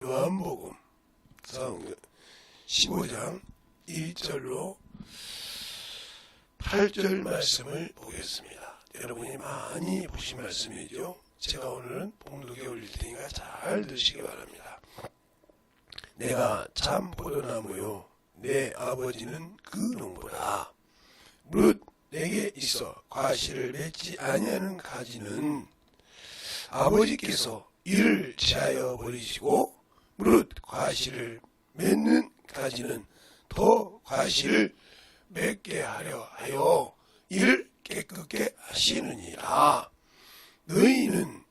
요한복음 15장 1절로 8절 말씀을 보겠습니다. 여러분이 많이 보신 말씀이죠. 제가 오늘은 봉독에 올릴 테니까 잘 들으시기 바랍니다. 내가 참 포도나무요 내 아버지는 그 농부라. 무릇 내게 있어 과실을 맺지 아니하는 가지는 아버지께서 이를 제하여 버리시고 무릇 과실을 맺는 가지는 더 과실을 맺게 하려 하여 이를 깨끗게 하시느니라. 너희는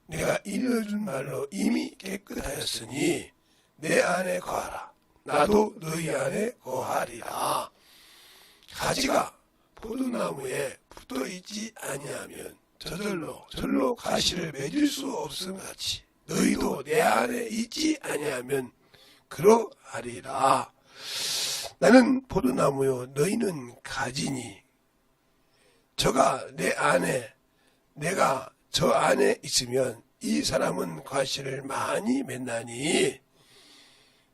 내가 일러준 말로 이미 깨끗하였으니 내 안에 거하라. 나도 너희 안에 거하리라. 가지가 포도나무에 붙어있지 아니하면 저절로 가시를 맺을 수 없음 같이 너희도 내 안에 있지 아니하면 그러하리라. 나는 포도나무요 너희는 가지니 저가 내 안에 내가 저 안에 있으면 이 사람은 과실을 많이 맺나니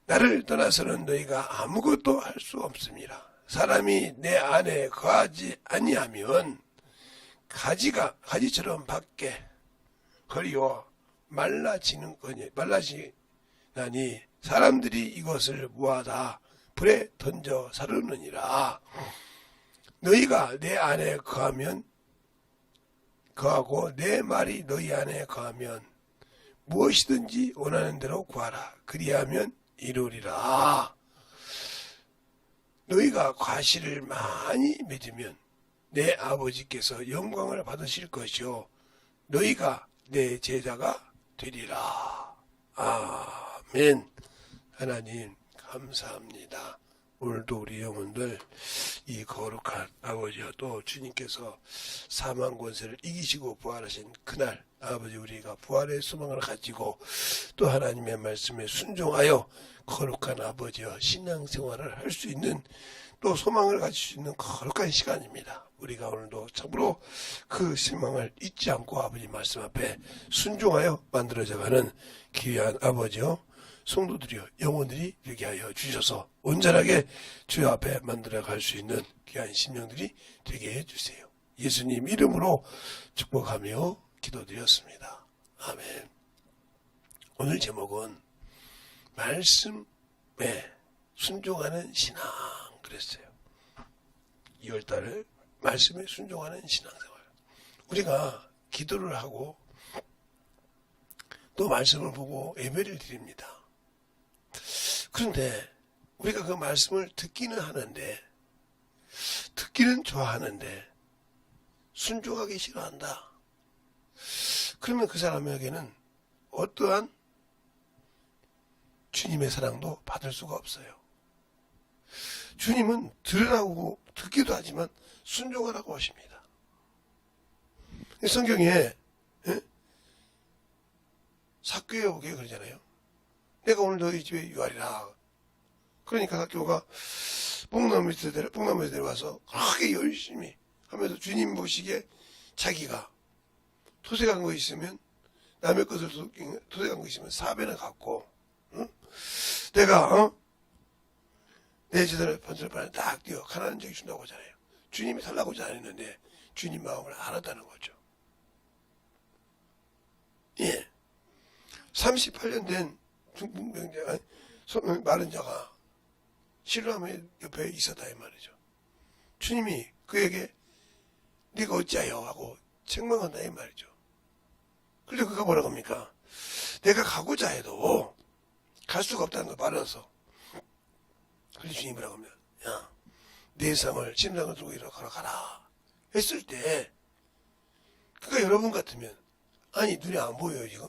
나를 떠나서는 너희가 아무것도 할 수 없습니다. 사람이 내 안에 거하지 아니하면 가지처럼 밖에 허리워 말라지나니 사람들이 이것을 모아다 불에 던져 사르느니라. 너희가 내 안에 거하고 내 말이 너희 안에 거하면 무엇이든지 원하는 대로 구하라. 그리하면 이루리라. 너희가 과실을 많이 맺으면 내 아버지께서 영광을 받으실 것이요 너희가 내 제자가 되리라. 아멘. 하나님 감사합니다. 오늘도 우리 영혼들 이 거룩한 아버지와 또 주님께서 사망 권세를 이기시고 부활하신 그날 아버지 우리가 부활의 소망을 가지고 또 하나님의 말씀에 순종하여 거룩한 아버지와 신앙생활을 할 수 있는 또 소망을 가질 수 있는 거룩한 시간입니다. 우리가 오늘도 참으로 그 실망을 잊지 않고 아버지 말씀 앞에 순종하여 만들어져가는 귀한 아버지요 성도들이요 영혼들이 되게 하여 주셔서 온전하게 주여 앞에 만들어갈 수 있는 귀한 심령들이 되게 해주세요. 예수님 이름으로 축복하며 기도드렸습니다. 아멘. 오늘 제목은 말씀에 순종하는 신앙 그랬어요. 2월달에 말씀에 순종하는 신앙생활. 우리가 기도를 하고 또 말씀을 보고 예배를 드립니다. 그런데 우리가 그 말씀을 듣기는 하는데 듣기는 좋아하는데 순종하기 싫어한다. 그러면 그 사람에게는 어떠한 주님의 사랑도 받을 수가 없어요. 주님은 들으라고 듣기도 하지만 순종하라고 하십니다. 성경에 삭개에 오게 그러잖아요. 내가 오늘 너희 집에 유하리라. 그러니까 삭개오가 뽕나무에서 내려와서 크게 열심히 하면서 주님 보시기에 자기가 토색한 거 있으면 남의 것을 토색한 거 있으면 4배나 갖고 내가 내 제자를 번슬번슬 딱 뛰어 가난한 적이 준다고 하잖아요. 주님이 살라고자 안 했는데 주님 마음을 알았다는 거죠. 예. 38년 된 중풍병자 마른 자가 실로암의 옆에 있었다 이 말이죠. 주님이 그에게 네가 어찌하여 하고 책망한다 이 말이죠. 그런데 그가 뭐라고 합니까? 내가 가고자 해도 갈 수가 없다는 걸 말해서 그래서 주님이 뭐라고 하면 야, 내 삶을 침상을 들고 이리 걸어가라 했을 때 그가 여러분 같으면 아니 눈에 안 보여요 지금?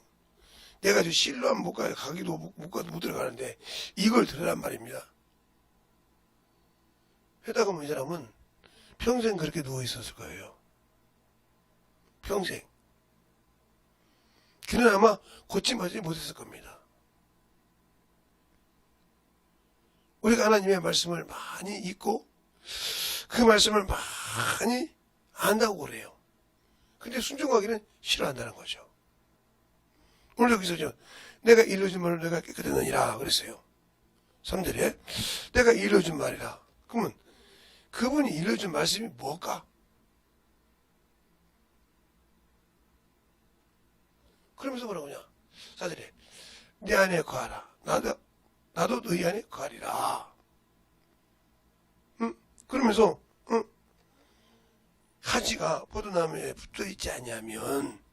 내가 저 실로암 못 가기도 못 들어가는데 이걸 들으란 말입니다. 하다가 이 사람은 평생 그렇게 누워 있었을 거예요. 평생. 그는 아마 고침받지 못했을 겁니다. 우리가 하나님의 말씀을 많이 읽고 그 말씀을 많이 안다고 그래요. 근데 순종하기는 싫어한다는 거죠. 오늘 여기서 내가 일러준 말을 내가 깨끗했느니라 그랬어요. 3절에 내가 일러준 말이라. 그러면 그분이 일러준 말씀이 뭘까? 그러면서 뭐라고 하냐? 4절에 내 안에 거하라. 나도 너희 안에 거하리라. 응? 그러면서 가지가 포도나무에 붙어있지 아니하면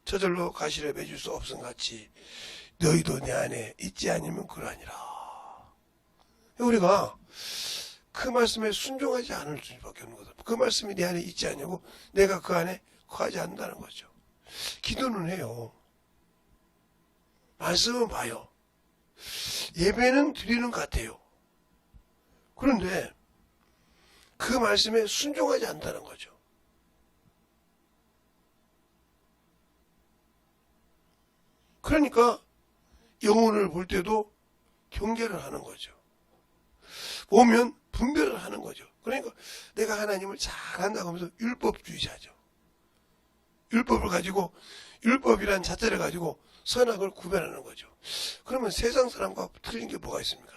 저절로 가시를 맺을 수 없음 같이 너희도 내 안에 있지 않으면 그러하니라. 우리가 그 말씀에 순종하지 않을 수밖에 없는 거다. 그 말씀이 내 안에 있지 않냐고 내가 그 안에 거하지 않는다는 거죠. 기도는 해요. 말씀은 봐요. 예배는 드리는 것 같아요. 그런데 그 말씀에 순종하지 않는다는 거죠. 그러니까 영혼을 볼 때도 경계를 하는 거죠. 보면 분별을 하는 거죠. 그러니까 내가 하나님을 잘 한다고 하면서 율법주의자죠. 율법을 가지고 율법이란 자체를 가지고 선악을 구별하는 거죠. 그러면 세상 사람과 틀린 게 뭐가 있습니까?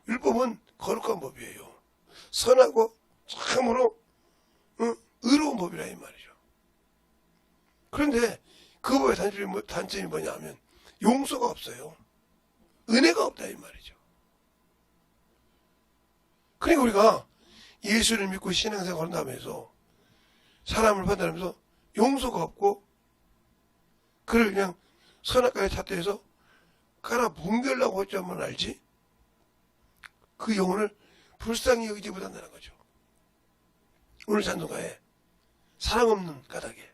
율법은 거룩한 법이에요. 선하고 참으로 의로운 법이라 이 말이죠. 그런데 그 법의 단점이 뭐냐 하면 용서가 없어요. 은혜가 없다 이 말이죠. 그러니까 우리가 예수를 믿고 신앙생활을 한다면서 사람을 판단하면서 용서가 없고 그를 그냥 선악과에 잣대해서 깔아 뭉개려고 할 줄만 알지 그 영혼을 불쌍히 여기지 못한다는 거죠. 오늘 찬송가에 사랑 없는 까닭에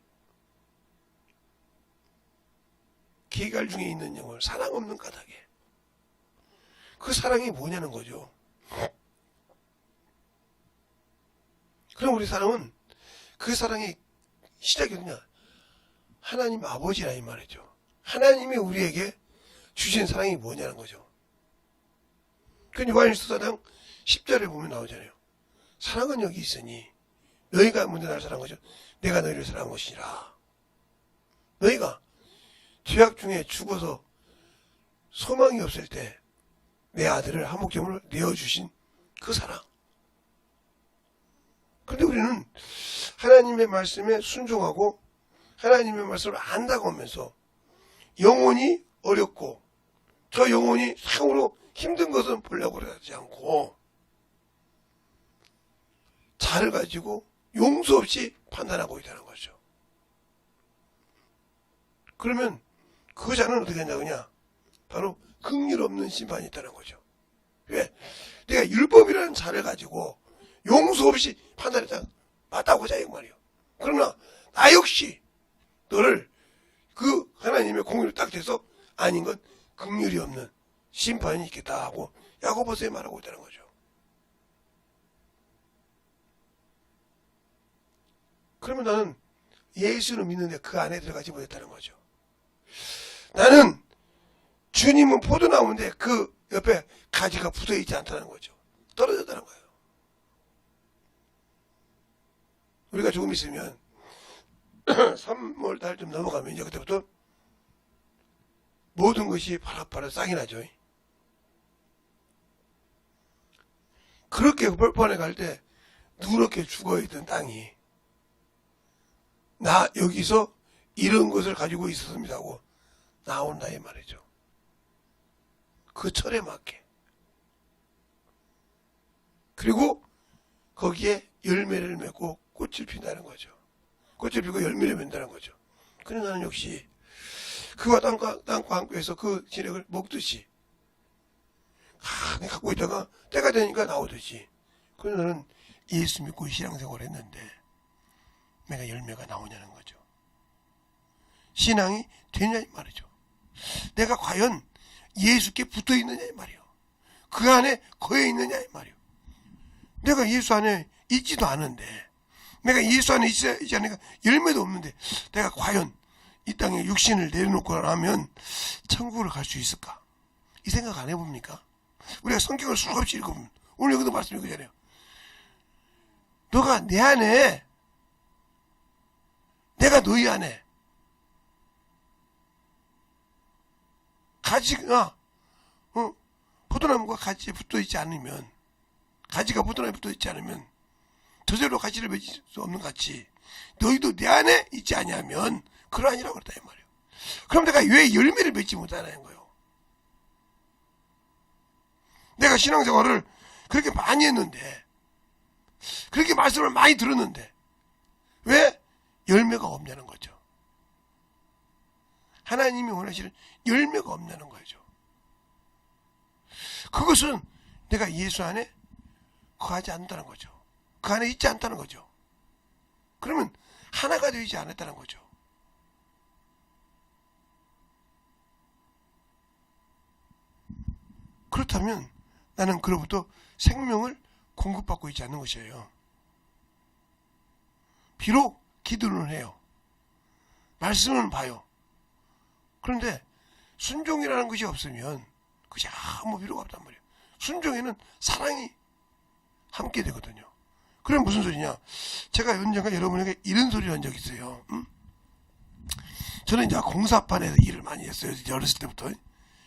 기갈 중에 있는 영혼 사랑 없는 까닭에 그 사랑이 뭐냐는 거죠. 그럼 우리 사람은 그 사랑의 시작이 뭐냐? 하나님 아버지라 이 말이죠. 하나님이 우리에게 주신 사랑이 뭐냐는 거죠. 그 요한일서 4장 10절에 보면 나오잖아요. 사랑은 여기 있으니 너희가 먼저 나를 사랑한 거죠. 내가 너희를 사랑한 것이니라. 너희가 죄악 중에 죽어서 소망이 없을 때 내 아들을 한목제물로 내어주신 그 사랑. 그런데 우리는 하나님의 말씀에 순종하고 하나님의 말씀을 안다고 하면서 영혼이 어렵고 저 영혼이 상으로 힘든 것은 보려고 하지 않고 자를 가지고 용서 없이 판단하고 있다는 거죠. 그러면 그 자는 어떻게 한다느냐? 바로 긍휼 없는 심판이 있다는 거죠. 왜? 내가 율법이라는 자를 가지고 용서 없이 판단했다. 맞다고 하자 이 말이에요. 그러나 나 역시 너를 그 하나님의 공의로 딱 돼서 아닌 건 긍휼이 없는 심판이 있겠다 하고 야고보서에 말하고 있다는 거죠. 그러면 나는 예수를 믿는데 그 안에 들어가지 못했다는 거죠. 나는 주님은 포도나무인데 그 옆에 가지가 붙어있지 않다는 거죠. 떨어졌다는 거예요. 우리가 조금 있으면 3월 달 좀 넘어가면 이제 그때부터 모든 것이 파릇파릇 싹이 나죠. 그렇게 벌판에 갈 때 누렇게 죽어있던 땅이 나 여기서 이런 것을 가지고 있었습니다 하고 나온다 이 말이죠. 그 철에 맞게. 그리고 거기에 열매를 맺고 꽃을 핀다는 거죠. 꽃을 피고 열매를 맺는다는 거죠. 그래 나는 역시 그와 땅과 함께해서 그 진액을 먹듯이 갖고 있다가 때가 되니까 나오듯이 그래 나는 예수 믿고 신앙생활을 했는데 내가 열매가 나오냐는 거죠. 신앙이 되냐 이 말이죠. 내가 과연 예수께 붙어 있느냐 이 말이요. 그 안에 거해 있느냐 이 말이요. 내가 예수 안에 있지도 않은데 내가 예수 안에 있지 않으니까 열매도 없는데 내가 과연 이 땅에 육신을 내려놓고 나면 천국을 갈 수 있을까? 이 생각 안 해봅니까? 우리가 성경을 수없이 읽어보면 오늘 여기도 말씀이 그잖아요. 너가 내 안에 내가 너희 안에 가지가 포도나무가 가지에 붙어있지 않으면, 가지가 포도나무에 붙어있지 않으면 저절로 가지를 맺을 수 없는 같이 너희도 내 안에 있지 아니하면 그러하니라고 그랬다 이 말이에요. 그럼 내가 왜 열매를 맺지 못하냐는 거예요. 내가 신앙생활을 그렇게 많이 했는데, 그렇게 말씀을 많이 들었는데 왜 열매가 없냐는 거죠. 하나님이 원하시는 열매가 없냐는 거죠. 그것은 내가 예수 안에 거하지 않는다는 거죠. 그 안에 있지 않다는 거죠. 그러면 하나가 되지 않았다는 거죠. 그렇다면 나는 그로부터 생명을 공급받고 있지 않는 것이에요. 비록 기도는 해요. 말씀은 봐요. 그런데 순종이라는 것이 없으면 그것이 아무 필요가 없단 말이에요. 순종에는 사랑이 함께 되거든요. 그럼 무슨 소리냐? 제가 언젠가 여러분에게 이런 소리를 한 적이 있어요. 저는 이제 공사판에서 일을 많이 했어요. 어렸을 때부터.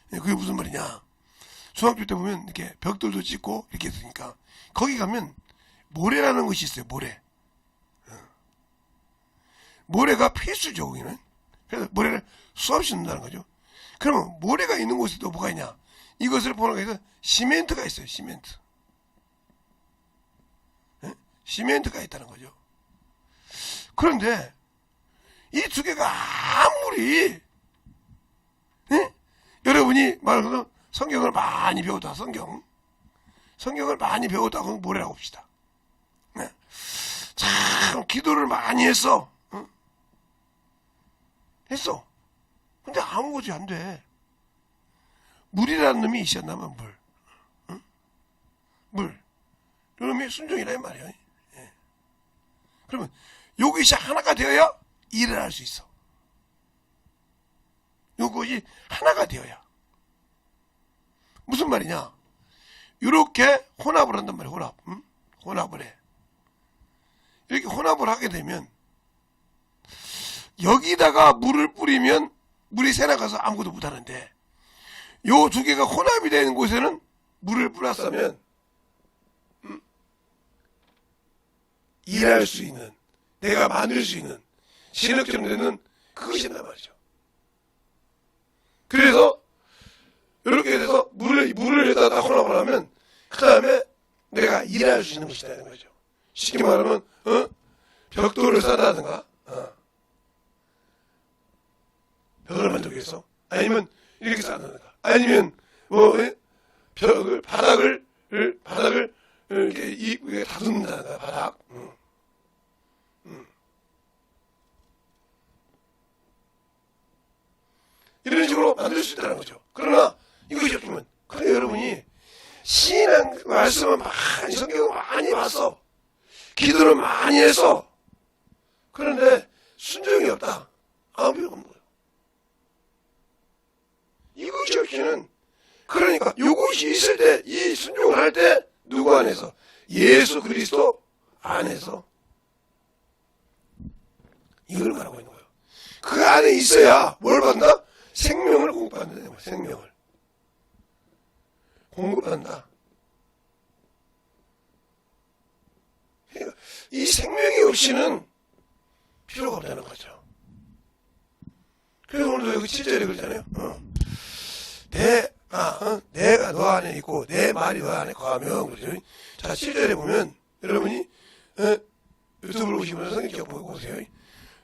그게 무슨 말이냐? 중학교 때 보면 이렇게 벽돌도 찍고 이렇게 했으니까 거기 가면 모래라는 것이 있어요. 모래. 모래가 필수죠. 거기는. 그래서 모래를 수없이 넣는다는 거죠. 그러면 모래가 있는 곳에도 뭐가 있냐? 이것을 보는 거에서 시멘트가 있어요. 시멘트. 시멘트가 있다는 거죠. 그런데 이 두 개가 아무리 여러분이 말하는 성경을 많이 배우다, 성경을 많이 배우다 그건 뭐라고 봅시다. 참 기도를 많이 했어. 했어. 근데 아무것도 안 돼. 물이라는 놈이 있었나면 물. 그놈이 순종이라 이 말이에요. 그러면 요것이 하나가 되어야 일을 할 수 있어. 요것이 하나가 되어야. 무슨 말이냐? 이렇게 혼합을 한단 말이야. 혼합을 해. 이렇게 혼합을 하게 되면 여기다가 물을 뿌리면 물이 새나가서 아무것도 못하는데 요 두 개가 혼합이 되는 곳에는 물을 뿌렸으면 일할 수 있는, 내가 만들 수 있는 신흙처럼 되는 그것이란 말이죠. 그래서 이렇게 돼서 물을 여기다 혼합을 하면 그 다음에 내가 일할 수 있는 것이다 는 거죠. 쉽게 말하면 벽돌을 싸다든가 벽을 만들기 위해서, 아니면 이렇게 싸다든가, 아니면 벽을 바닥을 이렇게 다듬는다든가, 바닥. 이런 식으로 만들 수 있다는 거죠. 그러나 이것이 없으면, 그래 여러분이 신앙 말씀을 많이, 성경을 많이 봤어, 기도를 많이 했어. 그런데 순종이 없다. 아무 필요가 없는 거예요. 이것이 없이는, 그러니까 이것이 있을 때, 이 순종을 할 때 누구 안에서? 예수 그리스도 안에서 이걸 말하고 있는 거예요. 그 안에 있어야 뭘 받는다? 생명을 공급받는다는 거예요. 생명을 공급한다. 그러니까 이 생명이 없이는 필요가 없다는 거죠. 그래서 오늘도 여기 7절에 그러잖아요. 내가 너 안에 있고 내 말이 너 안에 거하면, 그러죠. 자, 7절에 보면 여러분이 유튜브를 보시면서 성경 좀 보고 오세요.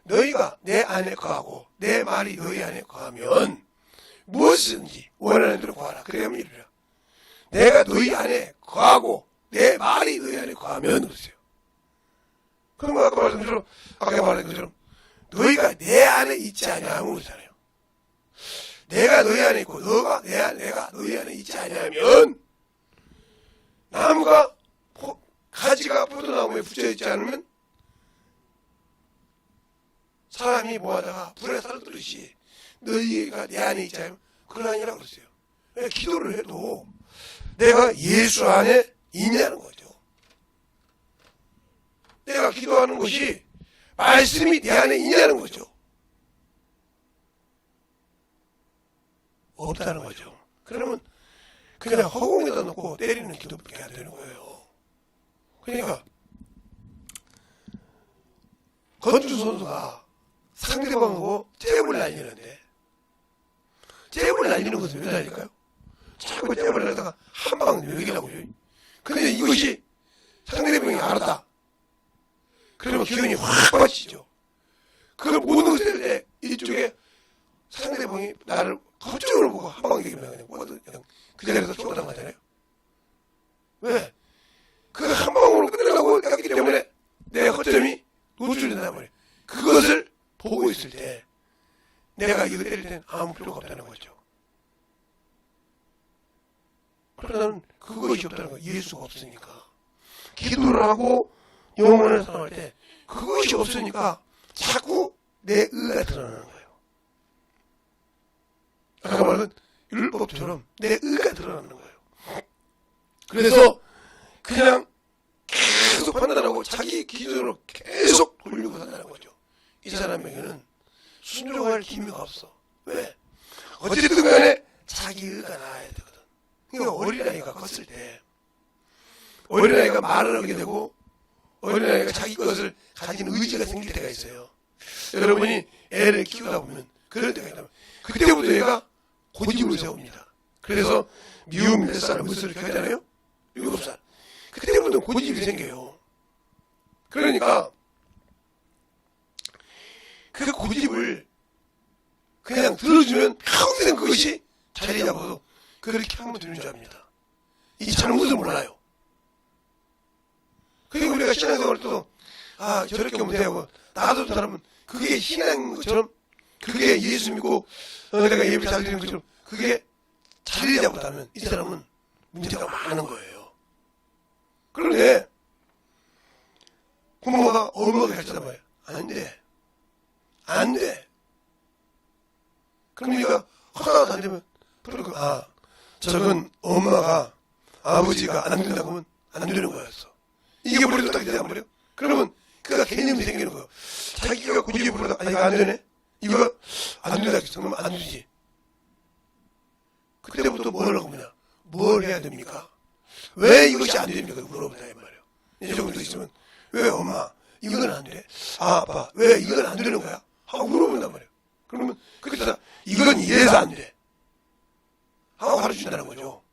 너희가 내 안에 거하고 내 말이 너희 안에 거하면 무엇이든지 원하는 대로 구하라. 그래야 하면 이르라. 내가 너희 안에 거하고 내 말이 너희 안에 거하면, 그러세요. 그럼 아까 말한 것처럼 너희가 내 안에 있지 않냐면 그러잖아요. 내가 너희 안에 있고 내가 너희 안에 있지 않냐면, 나무가 가지가 포도나무에 붙여있지 않으면 사람이 뭐하다가 불에 살듯이 너희가 내 안에 있지 않으면 그러하니라 그랬어요. 기도를 해도 내가 예수 안에 있냐는 거죠. 내가 기도하는 것이 말씀이 내 안에 있냐는 거죠. 없다는 거죠. 그러면 그냥 허공에다 놓고 때리는 기도밖에 안 되는 거예요. 그러니까 건주 선수가 상대방하고 잽을 날리는데 잽을 날리는 것은 왜 날릴까요? 자꾸 잽을 날다가 한 방을 먹이려고요. 근데 이것이 상대방이 알았다. 그러면 기운이 확 빠지죠. 그걸 못 넣을 때 이쪽에 상대방이 나를 거쪽으로 보고 한 방에 그냥 그 자리에서 죽어나가잖아요. 왜? 그 한 방으로 끝내려고 했기 때문에 내 허점이 노출된단 말이에요. 그것을 보고 있을 때 내가 이거 때릴 때는 아무 필요가 없다는 거죠. 그러나 나는 그것이 없다는 거 이해할 수가 없으니까. 기도를 하고 영혼을 사랑할 때 그것이 없으니까 자꾸 내 의가 드러나는 거예요. 아까 말한 율법처럼 내 의가 드러나는 거예요. 그래서 그냥 계속 판단하고 자기 기준으로 계속 돌리고 산다는 거죠. 이 사람에게는 순종할 기미가 없어. 왜? 어쨌든 간에 자기 의가 나와야 되거든. 그러니까 어린아이가 컸을 때 어린아이가 말을 하게 되고 어린아이가 자기 것을 가진 의지가 생길 때가 있어요. 여러분이 애를 키우다 보면 그럴 때가 있다면 그때부터 얘가 고집을 세웁니다. 그래서 미움 몇 살을 무엇을 이렇게 하잖아요. 7살. 그때부터 고집이 생겨요. 그러니까 그 고집을 그냥 들어주면 평생 그것이 자리 잡아도 그렇게 한번 들는 줄 압니다. 이 잘못을 몰라요. 그리고 우리가 신앙생활 때도 저렇게 하면 되고 나도 사람은 그게 신앙인 것처럼 그게 예수 믿고 내가 예배 잘 드리는 것처럼 그게 자리 잡았다면 이 사람은 문제가 많은 거예요. 그런데 부모가 엄마가 가르치단 말이야. 안 돼. 안 돼. 그럼 네가 하나도 안 되면 저건 엄마가 아버지가 안 된다고 하면 안 되는 거였어. 이게 머리도 딱 되단 말이야. 그러면 그가 개념이 생기는 거예요. 자기가 고집을 부르다 이거 안 되네. 이거 안 된다. 그러면 안 되지. 그때부터 뭘 하고 뭐냐. 뭘 해야 됩니까? 왜 이것이 안 됩니까? 물어본다 이 말이에요. 이 정도 있으면 왜 엄마 이건 안 돼? 아빠 왜 이건 안 되는 거야? 하고 물어본단 말이에요. 그러면 그때다 이건 이래서 안 돼. 하고 가르쳐준다는 거죠.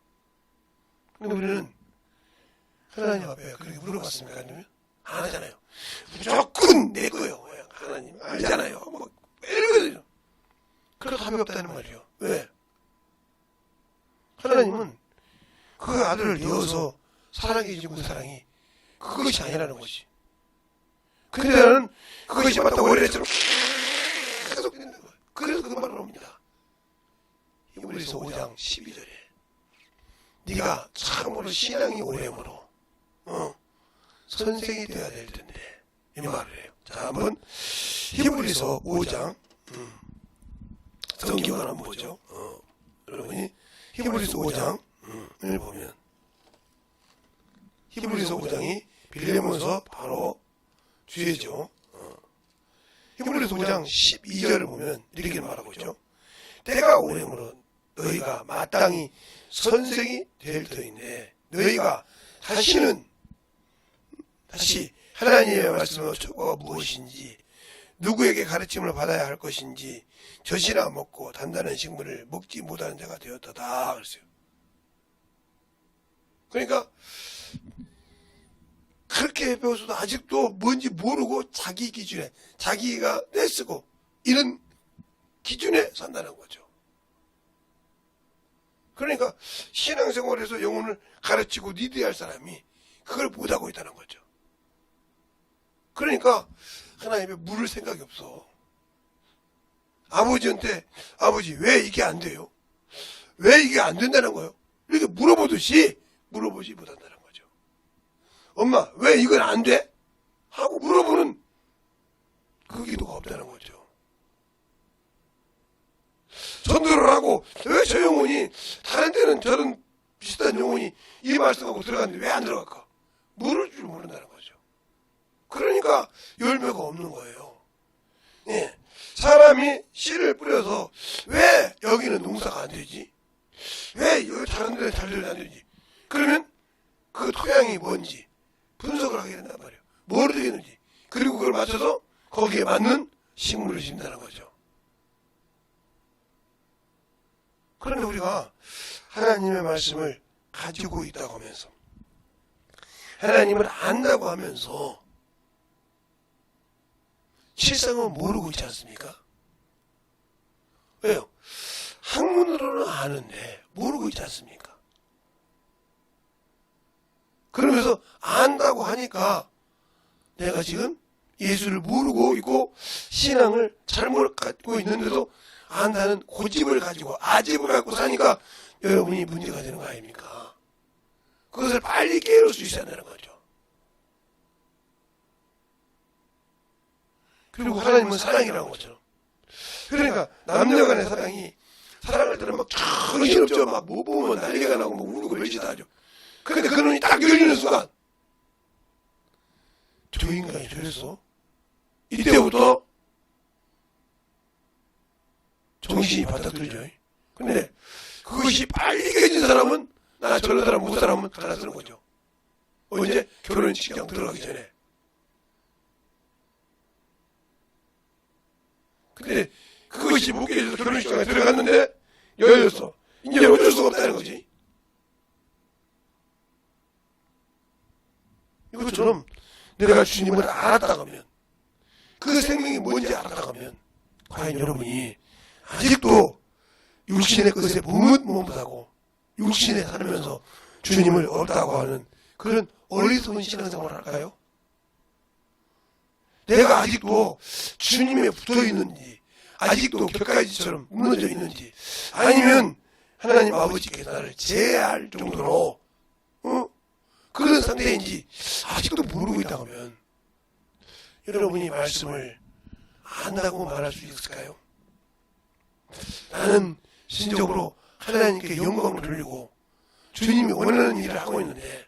근데 우리는 하나님 앞에 그렇게 물어봤습니까? 아니면 안 하잖아요. 무조건 내 거예요. 하나님 알잖아요. 뭐 이러거든요. 그래도 답이 없다는 말이에요. 왜? 하나님은 그 아들을 이어서 사랑해 주고 사랑이 그것이 아니라는 것이. 근데 나는 그것이 맞다고 어린애처럼 계속 듣는 거예요. 그래서 그 말을 합니다. 히브리서 5장 12절에 네가 참으로 신앙이 오래므로 선생이 되어야 될 텐데 이 말을 해요. 자, 한번 히브리서 5장 성경을 한번 보죠. 여러분이 히브리서 5장을 보면 히브리서 5장이 빌레몬서 바로 뒤에죠. 히브리서 5장 12절을 보면 이렇게 말하고 있죠. 때가 오래므로 너희가 마땅히 선생이 될 터인데 너희가 다시 하나님의 말씀의 초과가 무엇인지 누구에게 가르침을 받아야 할 것인지 젖이나 먹고 단단한 식물을 먹지 못하는 자가 되었다 그랬어요. 그러니까 그렇게 배워서도 아직도 뭔지 모르고 자기 기준에 자기가 떼쓰고 이런 기준에 산다는 거죠. 그러니까 신앙생활에서 영혼을 가르치고 리드할 사람이 그걸 못하고 있다는 거죠. 그러니까 하나님의 물을 생각이 없어. 아버지한테 아버지 왜 이게 안 돼요? 왜 이게 안 된다는 거예요? 이렇게 물어보듯이 물어보지 못한다는 거죠. 엄마 왜 이건 안 돼? 하고 물어보는 그 기도가 없다는 거죠. 전도를 하고 왜 저 영혼이 다른 데는 저런 비슷한 영혼이 이 말씀하고 들어갔는데 왜 안 들어갈까? 물을 줄 모른다는 거죠. 그러니까 열매가 없는 거예요. 예, 사람이 씨를 뿌려서 왜 여기는 농사가 안 되지? 왜 여기 다른 데는 잘 되지 안 되지? 그러면 그 토양이 뭔지 분석을 하게 된단 말이에요. 뭘 되겠는지. 그리고 그걸 맞춰서 거기에 맞는 식물을 심는다는 거죠. 그런데 우리가 하나님의 말씀을 가지고 있다고 하면서 하나님을 안다고 하면서 실상은 모르고 있지 않습니까? 왜요? 학문으로는 아는데 모르고 있지 않습니까? 그러면서 안다고 하니까 내가 지금 예수를 모르고 있고 신앙을 잘못 갖고 있는데도 안다는 고집을 가지고 아집을 갖고 사니까 여러분이 문제가 되는 거 아닙니까? 그것을 빨리 깨울 수 있어야 되는 거죠. 그리고 하나님은 사랑이라는 것처럼. 그러니까 남녀 간의 사랑할 때는 막 정신없죠. 막 못 보면 난리가 나고 막 울고 멸시다 하죠. 그런데 그 눈이 딱 열리는 순간 두 인간이 저랬어. 이때부터 정신이 바짝 들죠. 근데 그것이 빨리 깨진 사람은 나 저런 사람 못 사람은 갈라서는 거죠. 언제? 결혼식장 들어가기 전에. 근데 그것이 못 깨져서 결혼식장에 들어갔는데 열렸어. 이제 어쩔 수가 없다는 거지. 이것처럼 내가 주님을 알았다 하면 그 생명이 뭔지 알았다 하면 과연 여러분이 아직도 육신의 것에 머뭇머뭇하고 육신에 살면서 주님을 얻다고 하는 그런 어리석은 신앙생활을 할까요? 내가 아직도 주님에 붙어 있는지 아직도 벽가지처럼 무너져 있는지 아니면 하나님 아버지께서 나를 제할 정도로 그런 상태인지 아직도 모르고 있다 하면 여러분이 말씀을 안다고 말할 수 있을까요? 나는 신적으로 하나님께 영광을 돌리고 주님이 원하는 일을 하고 있는데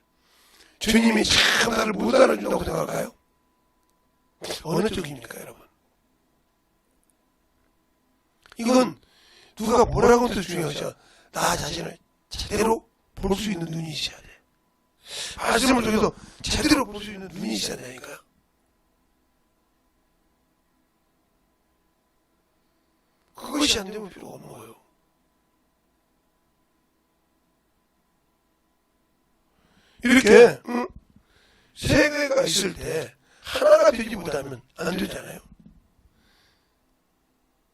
주님이 참 나를 못 알아준다고 생각할까요? 어느 쪽입니까, 여러분? 이건 누가 뭐라고 해도 중요하지 않아. 나 자신을 제대로 볼 수 있는 눈이 있어야 돼. 말씀을 통해서 제대로 볼 수 있는 눈이 있어야 되니까. 그것이 안 되면 필요가 없는 거예요. 이렇게 세 개가 있을 때 하나가 되지 못하면 안 되잖아요.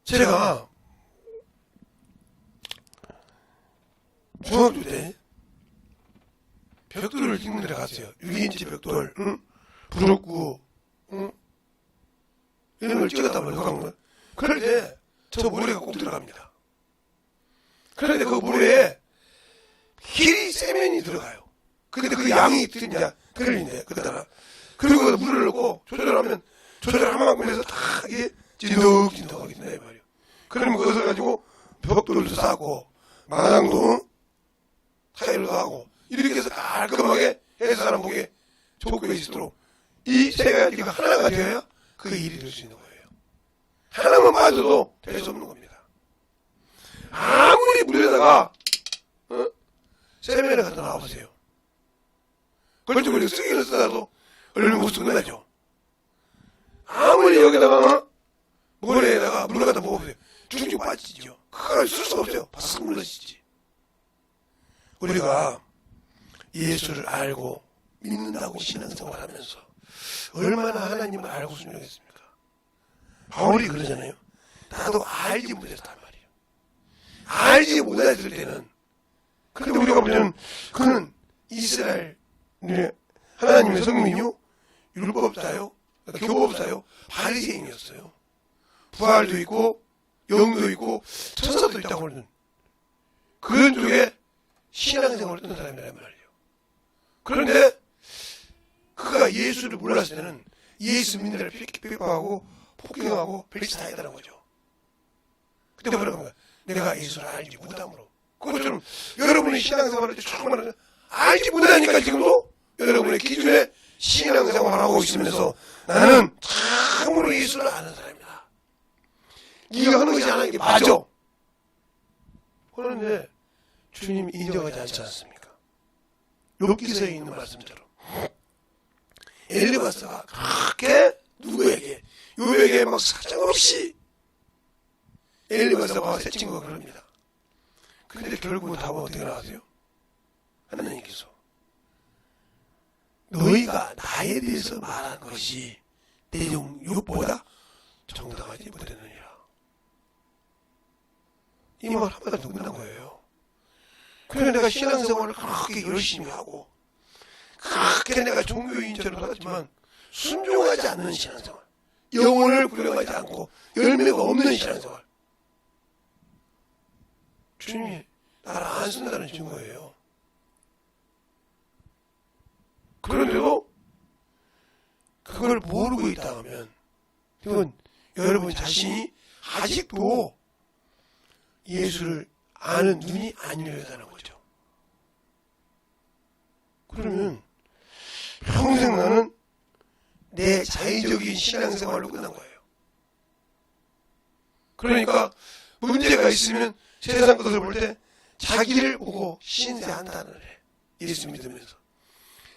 제가 중학교 때 벽돌을 찍는 데 갔어요. 6인치 벽돌, 부족구, 이런 걸 찍었단 말이에요. 흑광물. 그럴 때 저 모래가 꼭 들어갑니다. 그런데 그 모래에 길이 세면이 들어가요. 근데 그 양이 틀린데 그러다가 그리고 물을 넣고 조절하면 조절한 만큼 해서 다 이게 진덕진덕하게 된다 이 말이에요. 그러면 그것을 가지고 벽돌도 싸고 마당도 타일도 하고 이렇게 해서 깔끔하게 해서 사람 보기에 좋게 있도록 이 세 가지가 하나가 되어야 그 일이 될 수 있는 거예요. 하나만 빠져도 될 수 없는 겁니다. 아무리 물에다가 세면을 갖다 놔보세요. 걸쭉걸쭉 쓰기는 쓰다도 얼른 못 쓰고 끝나죠. 아무리 여기다가 모래에다가 물 갖다 먹어보세요. 쭉쭉 빠지죠. 그걸 쓸 수가 없어요. 바싹 물러지지. 우리가 예수를 알고 믿는다고 신앙생활 하면서 얼마나 하나님을 알고 순종했습니까? 바울이 그러잖아요. 나도 알지 못했단 말이에요. 알지 못했을 때는 근데 우리가 보면 그는 이스라엘 하나님의 성민요 율법사요 교법사요 바리새인이었어요. 부활도 있고 영도 있고 천사도 있다고 하는 그런 쪽에 신앙생활을 했던 사람이란 말이에요. 그런데 그가 예수를 몰랐을 때는 예수 믿는 데를 핍박하고 폭행하고 별짓 다 했다는 거죠. 그때 뭐라고 하는 거야? 내가 예수를 알지 못함으로. 그것처럼 여러분이 신앙생활을 처음 알지 못하니까 지금도 여러분의 기준에 신앙생활을 하고 있으면서 나는 참으로 예수를 아는 사람이다. 네가 하는 것이 하나님께 맞아. 그런데 주님이 인정하지 않지 않습니까? 욥기서에 있는 말씀처럼 엘리바스가 그렇게 누구에게 욥에게 막 사정없이 엘리바스가 새 친구가 그럽니다. 근데 결국은 답은 어떻게 나왔어요? 하나님께서 너희가 나에 대해서 말한 것이 내용 욥보다 정당하지 못했느니라. 이 말 한마디로 끝난 거예요. 그래 내가 신앙생활을 그렇게 열심히 하고 그렇게 내가 종교인처럼 살았지만 순종하지 않는 신앙생활, 영혼을 구령하지 않고 열매가 없는 신앙생활, 주님이 나를 안 쓴다는 증거예요. 그런데도 그걸 모르고 있다 하면 이건 여러분 자신이 아직도 예수를 아는 눈이 안 열렸다는 거죠. 그러면 평생 나는 내 자의적인 신앙생활로 끝난 거예요. 그러니까 문제가 있으면 세상 것을 볼 때 자기를 보고 신세한탄을 해. 예수 믿으면서.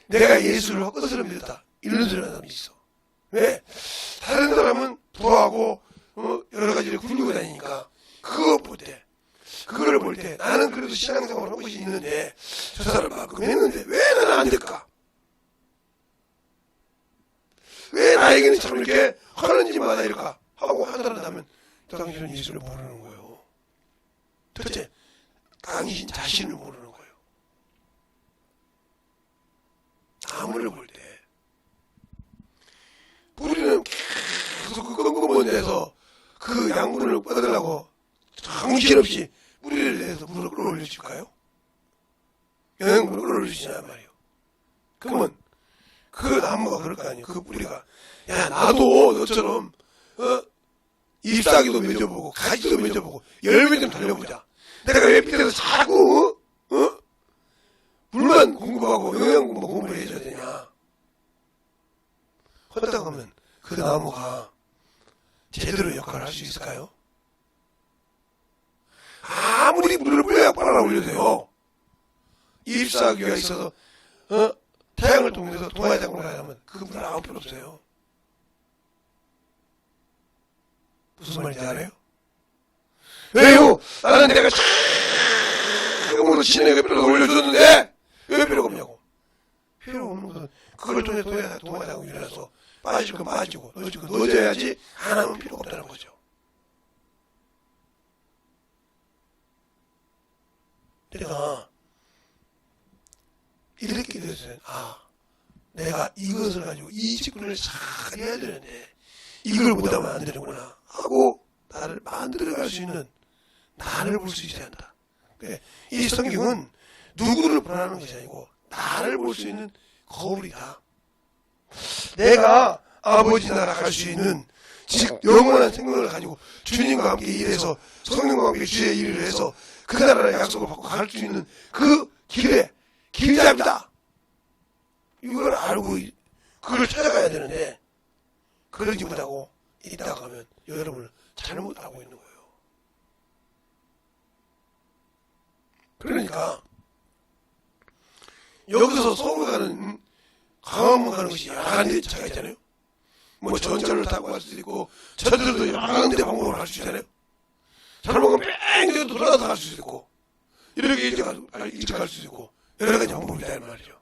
내가 예수를 헛것으로 믿었다. 이런 소리 하는 사람이 있어. 왜? 다른 사람은 부하고 여러 가지를 굴리고 다니니까 그거를 볼 때 나는 그래도 신앙생활을 하고 있는데 저 사람만큼 했는데 왜 나는 안 될까? 왜 나에게는 참 이렇게 하는지마다 이럴까? 하고 하더라면 당신은 예수를 모르는 거예요. 첫째, 당신 자신을 모르는 거예요. 나무를 볼 때 뿌리는 계속 그 끈끈한 데서 그 양분을 뻗으려고 정신없이 뿌리를 내서 물을 끌어올려줄까요? 영양분을 끌어올려주시냐 말이에요. 그러면 그 나무가 그럴 거 아니에요. 그 뿌리가 야 나도 너처럼 잎사귀도 맺어보고 가지도 맺어보고 열매 좀 달려보자. 내가 왜 밑에서 자꾸 물만 공급하고 영양분만 공급을 해줘야 되냐. 하다가 하면 그 나무가 제대로 역할을 할 수 있을까요? 아무리 물을 뿌려야 빨아 올려도요. 잎사귀가 있어서 태양을 통해서 동화장으로 가려면 그 물을 아무 필요 없어요. 무슨 말인지 알아요? 왜요? 나는 내가 처음으로 신에게 필요가 올려줬는데 왜 필요가 없냐고. 필요 없는 것은 그걸 통해서 동화장으로 일어나서 빠질 건 빠지고 넣어줄 건 넣어줘야지 안 하면 필요가 없다는 거죠. 내가 이렇게 됐어요. 내가 이것을 가지고 이 직분을 잘 해야 되는데 이걸 못하면 안 되는구나 하고 나를 만들어갈 수 있는 나를 볼 수 있어야 한다. 이 성경은 누구를 보라는 것이 아니고 나를 볼 수 있는 거울이다. 내가 아버지 나라 갈 수 있는 즉 영원한 생명을 가지고 주님과 함께 일해서 성령과 함께 주의 일을 해서 그 나라의 약속을 받고 갈 수 있는 그 길에 길잡이다. 이걸 알고 그걸 찾아가야 되는데 그러지 못하고 있다가 하면 여러분을 잘못하고 있는 거예요. 그러니까 여기서 서울 가는 강원만 가는 것이 여러 가지 차가 있잖아요. 뭐 전철을 타고 갈 수도 있고 전철도 여러 가지 방법으로 갈 수 있잖아요. 잘못하면 뺑 돌아서 갈 수도 있고 이렇게 일찍 갈 수도 있고 여러 가지 방법이 있다는 말이죠.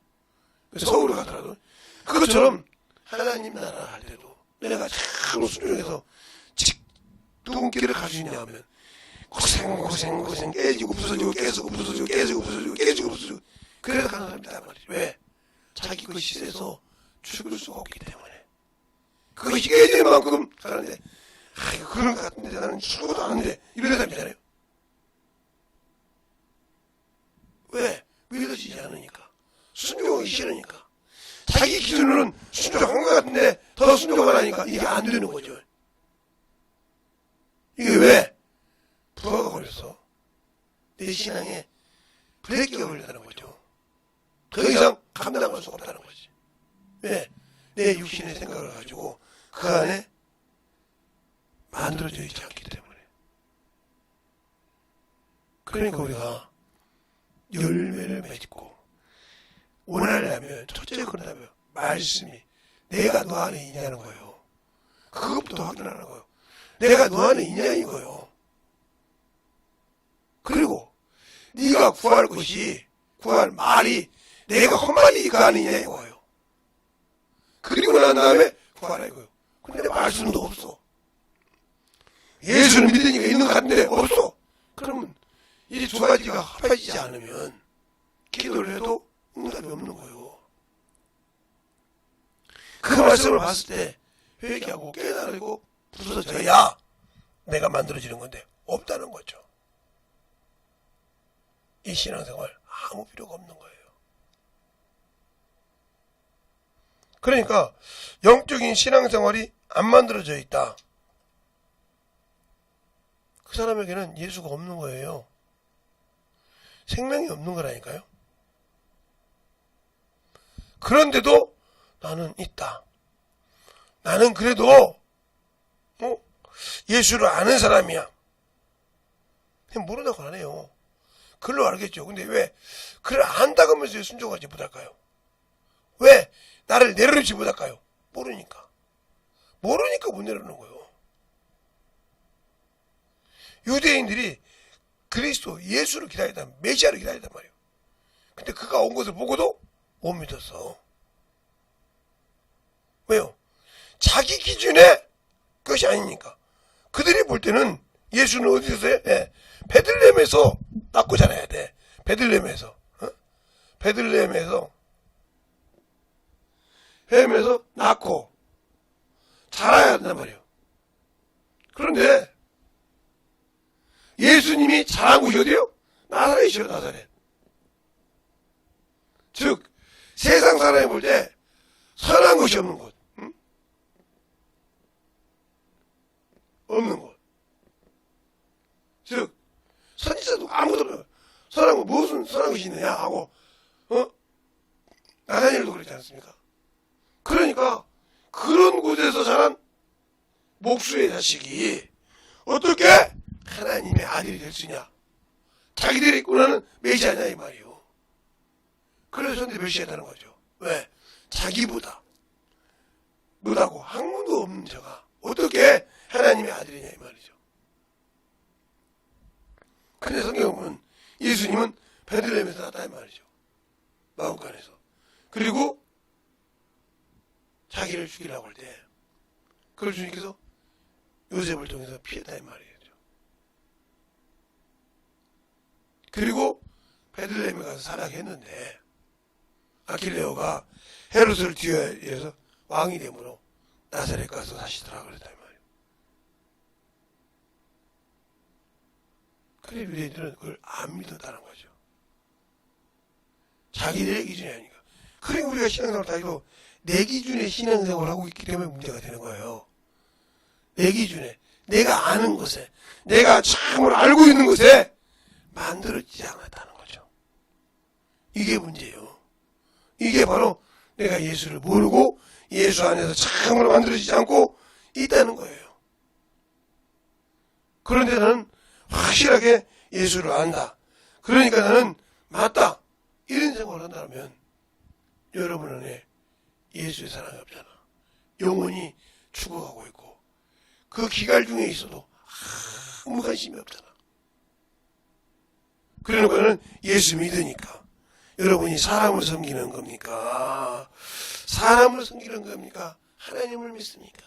그래서 서울을 가더라도 그것처럼 하나님 나라 할 때도 내가 참 순종해서 두근 길을 갈 수 있냐 하면 고생 깨지고 부서지고 깨지고 부서지고 깨지고 부서지고 깨지고 부서지고 그래서 가는 사람이 있단 말이죠. 왜? 자기 것이 세서 죽을 수가 없기 때문에 그것이 깨질 만큼 사는데 그런 것 같은데 나는 죽어도 않는데 이런 사람이잖아요. 왜? 믿어지지 않으니까 순종하기 싫으니까 자기 기준으로는 순종한 것 같은데 더 순종을 하니까 이게 안 되는 거죠. 이게 왜? 부하가 걸렸어. 내 신앙에 브레이크가 걸렸다는 거죠. 더 이상 감당할 수 없다는 거지. 왜? 내 육신의 생각을 가지고 그 안에 만들어져 있지 않기 때문에. 그러니까 우리가 열매를 맺고 원하려면 첫째 그런다면 말씀이 내가 너 안에 있냐는 거예요. 그것부터 확인하는 거예요. 내가 너 안에 있냐 이거예요. 그리고 네가 구할 것이 구할 말이 내가 헛말이 그 안에 있냐 이거예요. 그리고 난 다음에 구하라 이거예요. 근데 말씀도 없어. 예수는 믿으니까 있는 것 같은데 없어. 그러면 이 두 가지가 합해지지 않으면 기도를 해도 응답이 없는 거예요. 그 말씀을 봤을 때 회개하고 깨달고 부서져야 내가 만들어지는 건데 없다는 거죠. 이 신앙생활 아무 필요가 없는 거예요. 그러니까 영적인 신앙생활이 안 만들어져 있다. 그 사람에게는 예수가 없는 거예요. 생명이 없는 거라니까요. 그런데도 나는 있다. 나는 그래도 예수를 아는 사람이야. 그냥 모른다고 안 해요. 글로 알겠죠. 근데 왜 그를 안다고 하면서 순종하지 못할까요? 왜 나를 내려놓지 못할까요? 모르니까 못 내려놓는 거예요. 유대인들이 그리스도 예수를 기다리다 메시아를 기다리단 말이에요. 근데 그가 온 것을 보고도 못 믿었어. 왜요? 자기 기준의 것이 아니니까. 그들이 볼 때는 예수는 어디서 해? 네. 베들레헴에서 낳고 자라야 돼. 베들레헴에서 낳고 자라야 한단 말이에요. 그런데 예수님이 자란 곳이 어디요? 나사렛이요, 나사렛. 즉 세상 사람이 볼 때 선한 것이 없는 곳, 없는 곳. 즉 선지자도 아무것도 없어요. 선한 거 무슨 선한 것이 있느냐 하고 나다니엘도 그렇지 않습니까? 그러니까 그런 곳에서 자란 목수의 자식이 어떻게 하나님의 아들이 될 수 있냐? 자기들이 꾸나는 메시아냐 이 말이요. 그래서 현대 메시아라는 거죠. 왜? 자기보다 못하고 학문도 없는 자가 어떻게 하나님의 아들이냐 이 말이죠. 근데 성경에 보면 예수님은 베들레헴에서 났다 이 말이죠. 마음간에서. 그리고 자기를 죽이려고 할 때 그걸 주님께서 요셉을 통해서 피했다 이 말이에요. 그리고 베들레헴에 가서 살아했는데 아킬레오가 헤롯을 뒤에서 왕이 되므로 나사렛 가서 사시더라 그랬다 이 말이에요. 그래 유대인들은 그걸 안 믿었다는 거죠. 자기들의 기준이 아니니까. 그래 우리가 신앙생활을 다해도 내 기준의 신앙생활을 하고 있기 때문에 문제가 되는 거예요. 내 기준에 내가 아는 것에 내가 참으로 알고 있는 것에 만들어지지 않았다는 거죠. 이게 문제예요. 이게 바로 내가 예수를 모르고 예수 안에서 참으로 만들어지지 않고 있다는 거예요. 그런데 나는 확실하게 예수를 안다. 그러니까 나는 맞다. 이런 생각을 한다면 여러분 안에 예수의 사랑이 없잖아. 영혼이 죽어가고 있고 그 기갈 중에 있어도 아무 관심이 없잖아. 그러는 거는 예수 믿으니까. 여러분이 사람을 섬기는 겁니까? 사람을 섬기는 겁니까? 하나님을 믿습니까?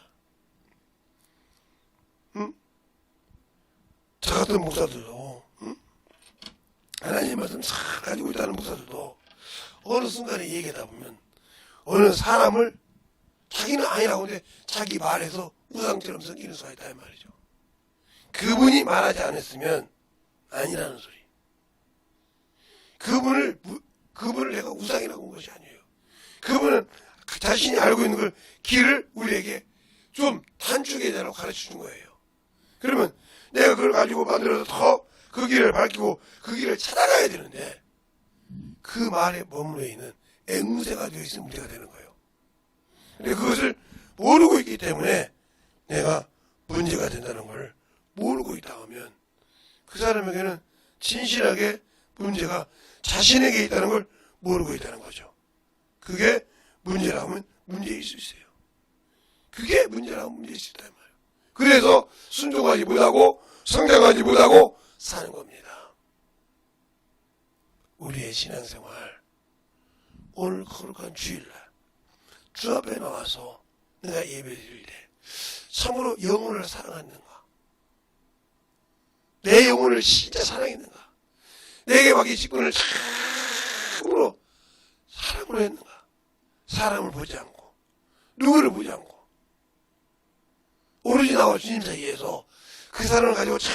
저 같은 목사들도 하나님의 말씀 잘 가지고 있다는 목사들도 어느 순간에 얘기하다 보면 어느 사람을 자기는 아니라고 하는데 자기 말에서 우상처럼 섬기는 수가 있다 이 말이죠. 그분이 말하지 않았으면 아니라는 소리. 그분을 내가 우상이라고 한 것이 아니에요. 그분은 자신이 알고 있는 걸 길을 우리에게 좀 단축해 달라고 가르쳐 준 거예요. 그러면 내가 그걸 가지고 만들어서 더 그 길을 밝히고 그 길을 찾아가야 되는데 그 말에 머물러 있는 앵무새가 되어 있으면 문제가 되는 거예요. 근데 그것을 모르고 있기 때문에 내가 문제가 된다는 걸 모르고 있다 하면 그 사람에게는 진실하게 문제가 자신에게 있다는 걸 모르고 있다는 거죠. 그게 문제라면 문제일 수 있어요. 그게 문제라면 문제일 수 있단 말이에요. 그래서 순종하지 못하고 성장하지 못하고 사는 겁니다. 우리의 신앙생활, 오늘 거룩한 주일날 주 앞에 나와서 내가 예배 드릴 때 참으로 영혼을 사랑하는가? 내 영혼을 진짜 사랑했는가? 내게 맡긴 직분을 참으로 사랑으로 했는가? 사람을 보지 않고 누구를 보지 않고 오로지 나와 주님 사이에서 그 사람을 가지고 참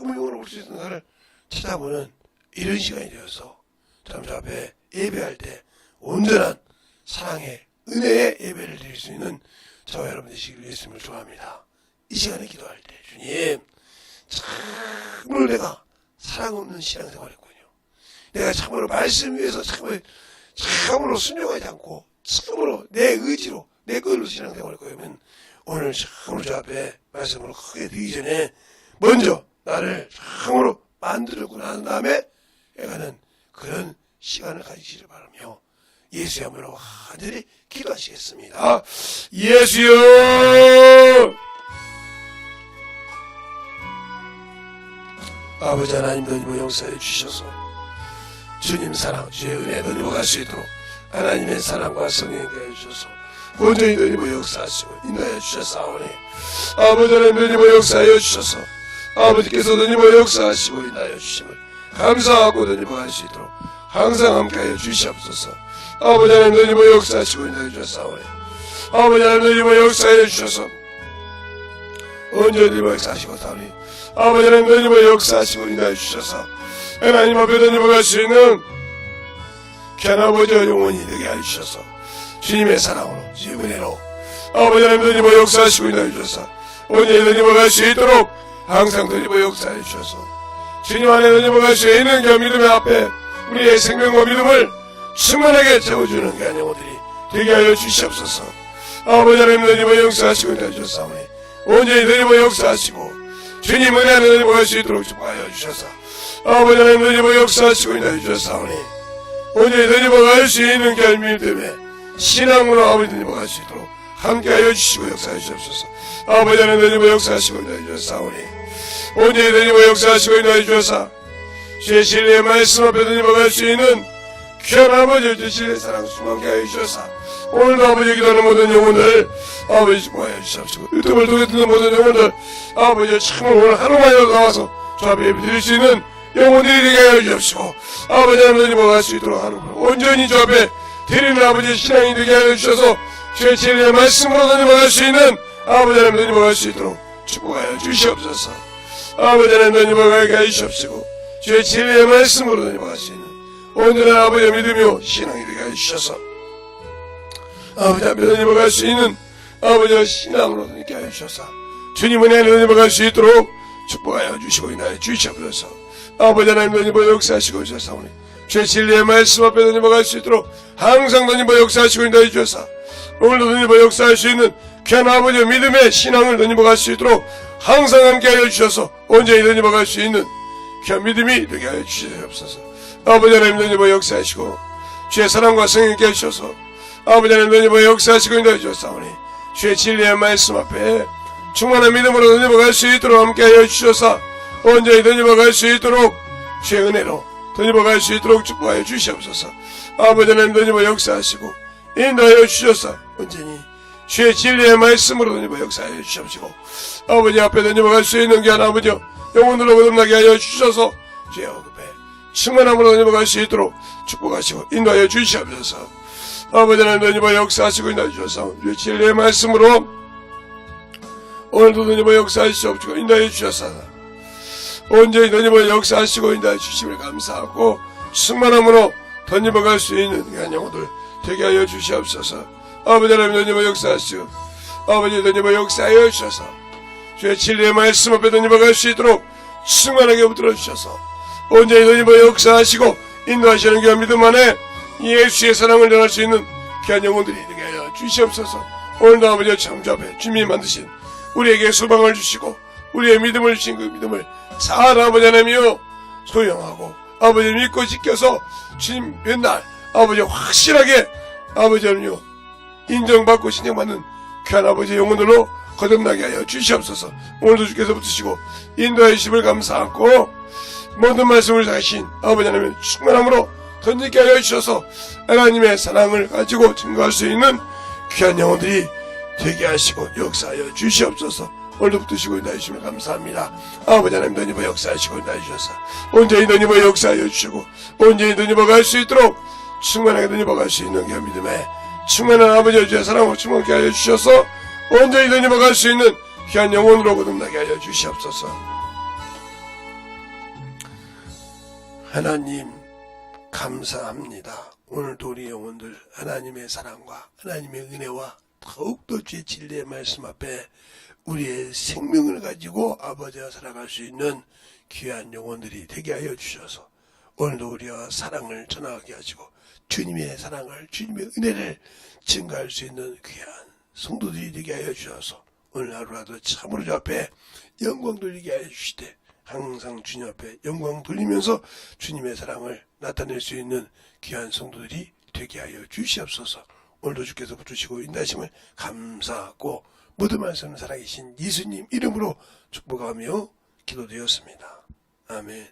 영혼을 볼 수 있는가를 찾아보는 이런 시간이 되어서 참 주 앞에 예배할 때 온전한 사랑의 은혜의 예배를 드릴 수 있는 저와 여러분 되시기를 예수님을 좋아합니다. 이 시간에 기도할 때 주님 참으로 내가 사랑 없는 신앙생활을 했군요. 내가 참으로 말씀 위에서 참으로 순종하지 않고 참으로 내 의지로 내 걸로 신앙생활을 했거면 오늘 참으로 저 앞에 말씀으로 크게 드리기 전에 먼저 나를 참으로 만들고 난 다음에 가는 그런 시간을 가지시길 바라며 예수의 이름으로 간절히 기도하시겠습니다. 예수여! 아버지 하나님 너희를 용서해 주셔서 주님 사랑 주의 은혜 너희를 갈 수 있도록 하나님의 사랑과 성령께 해주셔서 온전히 너희를 역사하시고 인도해 주셨사오니 아버지 하나님 너희를 역사하여 주셔서 아버지께서 너희를 역사하시고 인도하여 주심을 감사하고 너희를 갈 수 있도록 항상 함께하여 주시옵소서. 아버지 하나님 너희를 역사하시고 인도해 주셨사오니 아버지 하나님 너희를 역사하여 주셔서 온전히 너희를 역사하시고 사오니 아버지 하나님 너희를 역사하시고 인도해 주셔서 하나님 앞에 너희를 갈 수 있는 귀한 아버지와 영원히 되게 해주셔서 주님의 사랑으로 주님의 은혜로 아버지 하나님 너희를 역사하시고 인도해 주셔서 온전히 너희를 갈 수 있도록 항상 너희를 역사해 주셔서 주님 안에 너희를 갈 수 있는 그 믿음의 앞에 우리의 생명과 믿음을 충만하게 채워주는 귀한 영혼들이 되게 하여 주시옵소서. 아버지 하나님 너희를 역사하시고 인도해 주셨사오니 온전히 너희를 역사하시고 주님 은혜 안에 너희를 갈 수 있도록 축복하여 주셔서 아버지 하나님 너희를 역사하시고 인도해 주셨사오니 온전히 너희를 갈 수 있는 귀한 믿음에 신앙으로 아버지 너희를 갈 수 있도록 함께하여 주시고 역사해 주옵소서. 아버지 하나님 너희를 역사하시고 인도해 주셨사오니 온전히 너희를 역사하시고 인도해 주셔서 주의 진리의 말씀 앞에 너희를 갈 수 있는 귀한 아버지 주의 진리의 사랑 충만케 하여 주셔서 오늘도 아버지 기도하는 모든 영혼들 아버지 축복하여 주시옵시고 유튜브를 통해 듣는 모든 영혼들 아버지 참으로 오늘 하루만이라도 나와서 주 앞에 예배 드릴 수 있는 영혼들이 되게 하여 주옵시고 아버지 하나님 갈 수 있도록 하는 온전히 주 앞에 드리는 아버지의 신앙이 되게 하여 주셔서 주의 진리의 말씀으로 너희를 갈 수 있는 아버지 하나님 너희를 갈 수 있도록 축복하여 주시옵소서. 아버지 하나님 너희를 가게 하여 주시옵시고 주의 진리의 말씀으로 너희를 갈 수 있는 온전한 아버지의 믿음이요 신앙이 되게 하여 주셔서 아버지 앞에 너희를 갈 수 있는 아버지의 신앙으로 너희를 하여 주셔서 주님 은혜에 너희를 갈 수 있도록 축복하여 주시고 인하여 주시옵소서. 아버지 하나님 너희를 역사하시고 주셔서오니 주의 진리의 말씀 앞에 너희를 갈 수 있도록 항상 너희를 역사하시고 인하여 주셔서 오늘도 너희를 역사할 수 있는 귀한 아버지의 믿음의 신앙을 너희를 갈 수 있도록 항상 함께하여 주셔서 온전히 너희를 갈 수 있는 귀한 믿음이 되게 하여 주시옵소서. 아버지 하나님 너희를 역사하시고 주의 사랑과 성령께 해주셔서 아버지 하나님 너희를 역사하시고 인도해 주셨사오니 주의 진리의 말씀 앞에 충만한 믿음으로 너희를 갈 수 있도록 함께하여 주셔서 온전히 너희를 갈 수 있도록 주의 은혜로 너희를 갈 수 있도록 축복하여 주시옵소서. 아버지 하나님 너희를 역사하시고 인도하여 주셔서 온전히 주의 진리의 말씀으로 너희를 역사하여 주시옵시고 아버지 앞에 너희를 갈 수 있는 귀한 아버지 영혼들로 거듭나게 하여 주셔서 주의 어급에 충만함으로 너희를 갈 수 있도록 축복하시고 인도하여 주시옵소서. 아버지 하나님 너희를 역사하시고 인도하여 주셔서 주의 진리의 말씀으로 오늘도 너희를 역사하시옵시고 인도하여 주셔서 온전히 너희를 역사하시고 인도하여 주심을 감사하고 충만함으로 너희를 갈 수 있는 귀한 영혼들 되게 하여 주시옵소서. 아버지 하나님 너희를 역사하시고 아버지 너희를 역사하여 주셔서 주의 진리의 말씀 앞에 너희를 갈 수 있도록 충만하게 붙들어 주셔서 온전히 너희를 역사하시고 인도하시는 귀한 믿음 안에 예수의 사랑을 전할 수 있는 귀한 영혼들이 되게 하여 주시옵소서. 오늘도 아버지의 창조 앞에 주님이 만드신 우리에게 소망을 주시고 우리의 믿음을 주신 그 믿음을 잘 아버지 하나님이여 소용하고 아버지를 믿고 지켜서 주님 맨날 아버지 확실하게 아버지는요 인정받고 신령받는 귀한 아버지의 영혼들로 거듭나게 하여 주시옵소서. 오늘도 주께서 붙으시고 인도하여 주심을 감사하고 모든 말씀을 하신 아버지 하나님의 충만함으로 던지게 하여 주셔서 하나님의 사랑을 가지고 증거할 수 있는 귀한 영혼들이 되게 하시고 역사하여 주시옵소서. 오늘도 붙으시고 인도하여 주심을 감사합니다. 아버지 하나님 던입어 역사하시고 인도하여 주셔서 온전히 던입어 역사하여 주시고 온전히 던입어 갈 수 있도록 충만하게 던입어 갈 수 있는 귀한 믿음에 충만한 아버지의 주의 사랑으로 충만하게 하여 주셔서 온전히 던입어 갈 수 있는 귀한 영혼으로 거듭나게 하여 주시옵소서. 하나님 감사합니다. 오늘도 우리 영혼들 하나님의 사랑과 하나님의 은혜와 더욱더 주의 진리의 말씀 앞에 우리의 생명을 가지고 아버지와 살아갈 수 있는 귀한 영혼들이 되게 하여 주셔서 오늘도 우리와 사랑을 전하게 하시고 주님의 사랑을 주님의 은혜를 증가할 수 있는 귀한 성도들이 되게 하여 주셔서 오늘 하루라도 참으로 주 앞에 영광 돌리게 하여 주시되 항상 주님 앞에 영광 돌리면서 주님의 사랑을 나타낼 수 있는 귀한 성도들이 되게 하여 주시옵소서. 오늘도 주께서 붙으시고 인도하심을 감사하고 모든 말씀 살아계신 예수님 이름으로 축복하며 기도되었습니다. 아멘.